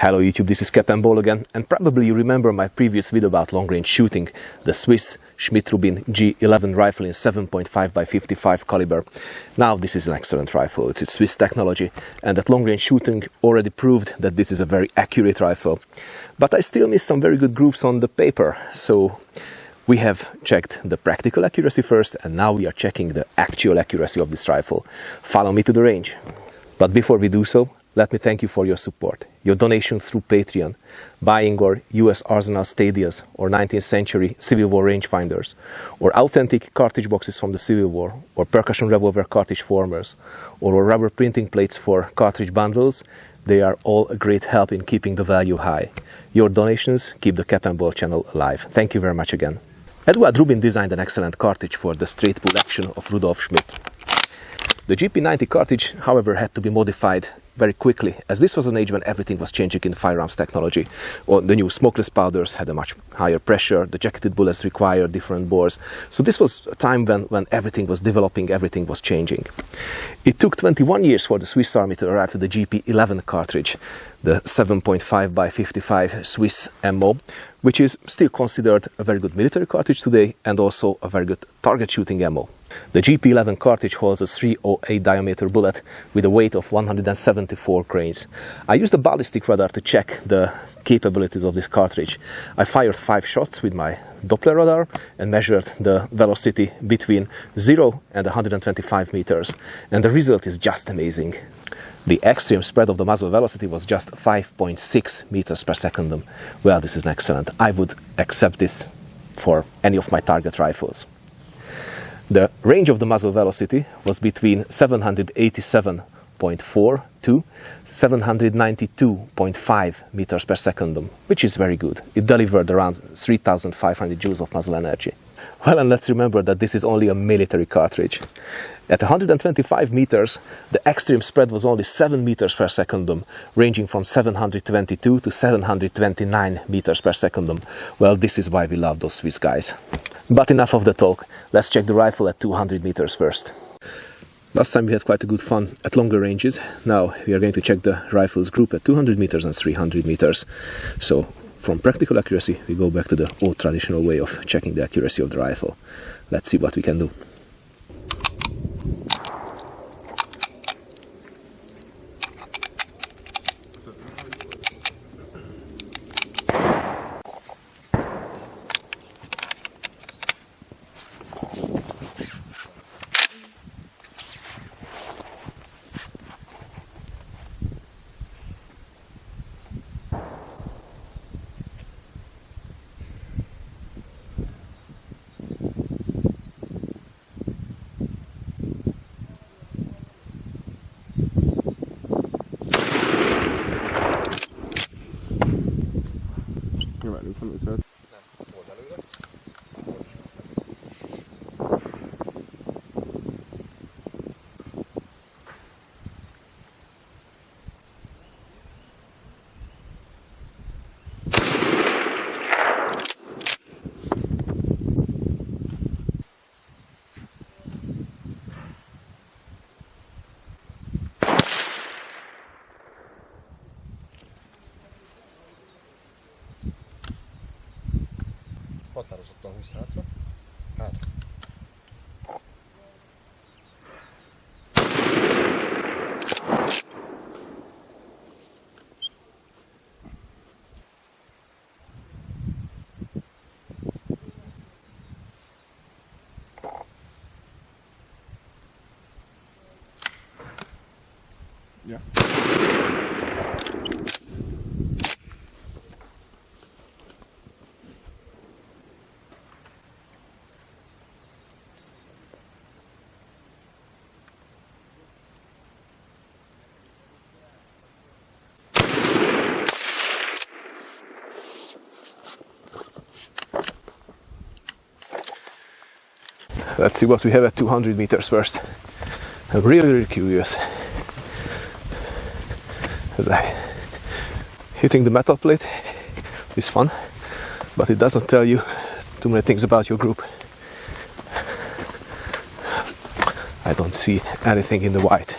Hello YouTube, this is Capandball again, and probably you remember my previous video about long-range shooting, the Swiss Schmidt-Rubin G11 rifle in 7.5 by 55 caliber. Now this is an excellent rifle, it's Swiss technology, and that long-range shooting already proved that this is a very accurate rifle. But I still miss some very good groups on the paper, so we have checked the practical accuracy first, and now we are checking the actual accuracy of this rifle. Follow me to the range. But before we do so, let me thank you for your support, your donation through Patreon, buying our US Arsenal Stadias or 19th century Civil War rangefinders, or authentic cartridge boxes from the Civil War, or percussion revolver cartridge formers, or rubber printing plates for cartridge bundles. They are all a great help in keeping the value high. Your donations keep the Capandball channel alive. Thank you very much again. Schmidt-Rubin designed an excellent cartridge for the straight pull action of Rudolf Schmidt. The GP90 cartridge, however, had to be modified very quickly, as this was an age when everything was changing in firearms technology. Well, the new smokeless powders had a much higher pressure, the jacketed bullets required different bores. So this was a time when everything was developing, everything was changing. It took 21 years for the Swiss Army to arrive to the GP11 cartridge, the 7.5 by 55 Swiss MO, which is still considered a very good military cartridge today and also a very good target shooting ammo. The GP11 cartridge holds a 308 diameter bullet with a weight of 174 grains. I used a ballistic radar to check the capabilities of this cartridge. I fired 5 shots with my Doppler radar and measured the velocity between 0 and 125 meters, and the result is just amazing. The extreme spread of the muzzle velocity was just 5.6 meters per second. Well, this is excellent. I would accept this for any of my target rifles. The range of the muzzle velocity was between 787.4 to 792.5 meters per second, which is very good. It delivered around 3,500 joules of muzzle energy. Well, and let's remember that this is only a military cartridge. At 125 meters, the extreme spread was only 7 meters per second, ranging from 722 to 729 meters per second. Well, this is why we love those Swiss guys. But enough of the talk, let's check the rifle at 200 meters first. Last time we had quite a good fun at longer ranges. Now we are going to check the rifle's group at 200 meters and 300 meters. So from practical accuracy, we go back to the old traditional way of checking the accuracy of the rifle. Let's see what we can do. Határozottan húz hátra. Hátra. Ja. Let's see what we have at 200 meters first. I'm really curious. Hitting the metal plate is fun, but it doesn't tell you too many things about your group. I don't see anything in the white.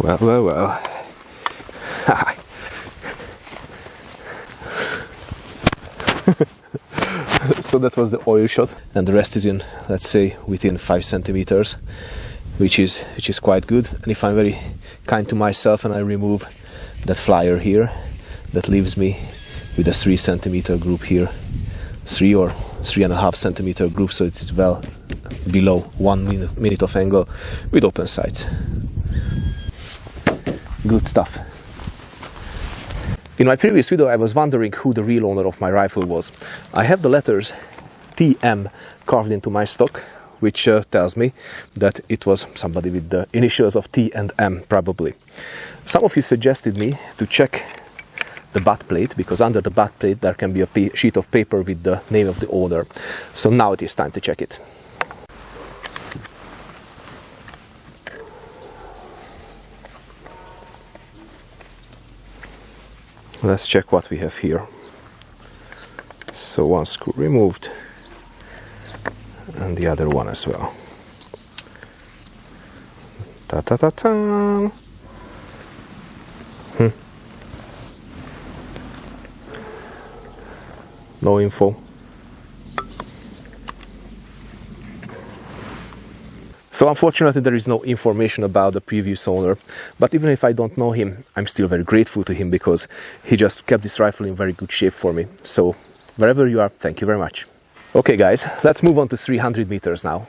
Well. So that was the oil shot, and the rest is in, let's say, within 5 centimeters, which is quite good. And if I'm very kind to myself and I remove that flyer here, that leaves me with a 3 centimeter group here, 3 or 3.5 centimeter group, so it is well below 1 minute of angle with open sights. Good stuff. In my previous video I was wondering who the real owner of my rifle was. I have the letters TM carved into my stock, which tells me that it was somebody with the initials of T and M probably. Some of you suggested me to check the butt plate, because under the butt plate there can be a sheet of paper with the name of the owner. So now it is time to check it. Let's check what we have here. So one screw removed and the other one as well. Ta-ta-ta-ta! No info. So unfortunately there is no information about the previous owner, but even if I don't know him, I'm still very grateful to him because he just kept this rifle in very good shape for me. So wherever you are, thank you very much. Okay guys, let's move on to 300 meters now.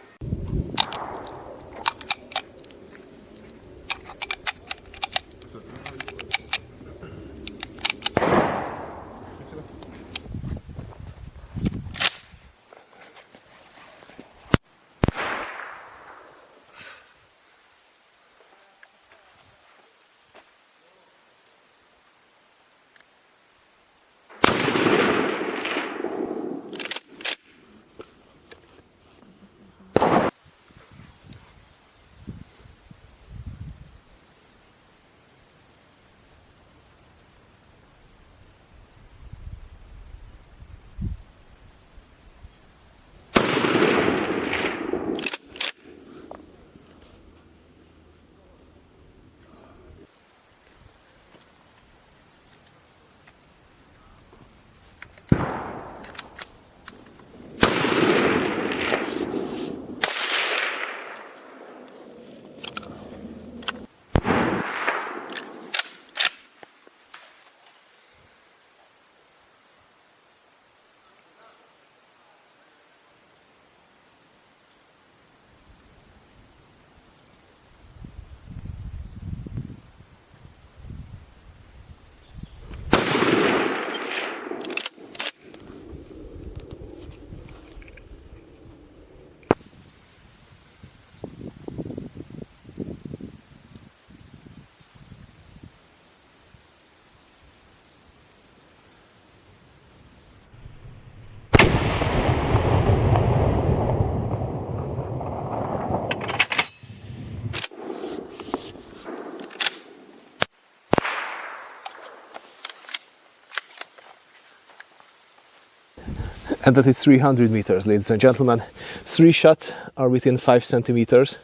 And that is 300 meters, ladies and gentlemen. 3 shots are within 5 centimeters.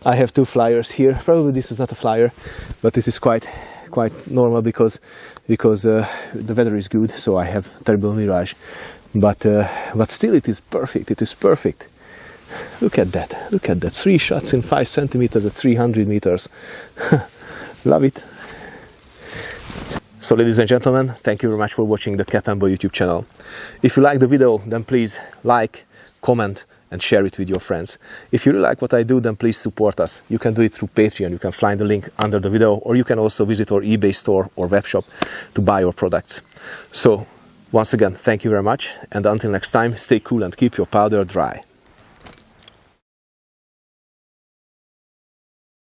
I have 2 flyers here. Probably this is not a flyer, but this is quite normal because the weather is good, so I have terrible mirage. But still, it is perfect. It is perfect. Look at that. Look at that. 3 shots in 5 centimeters at 300 meters. Love it. So ladies and gentlemen, thank you very much for watching the Capandball YouTube channel. If you like the video, then please like, comment and share it with your friends. If you really like what I do, then please support us. You can do it through Patreon. You can find the link under the video, or you can also visit our eBay store or web shop to buy our products. So once again, thank you very much, and until next time, stay cool and keep your powder dry.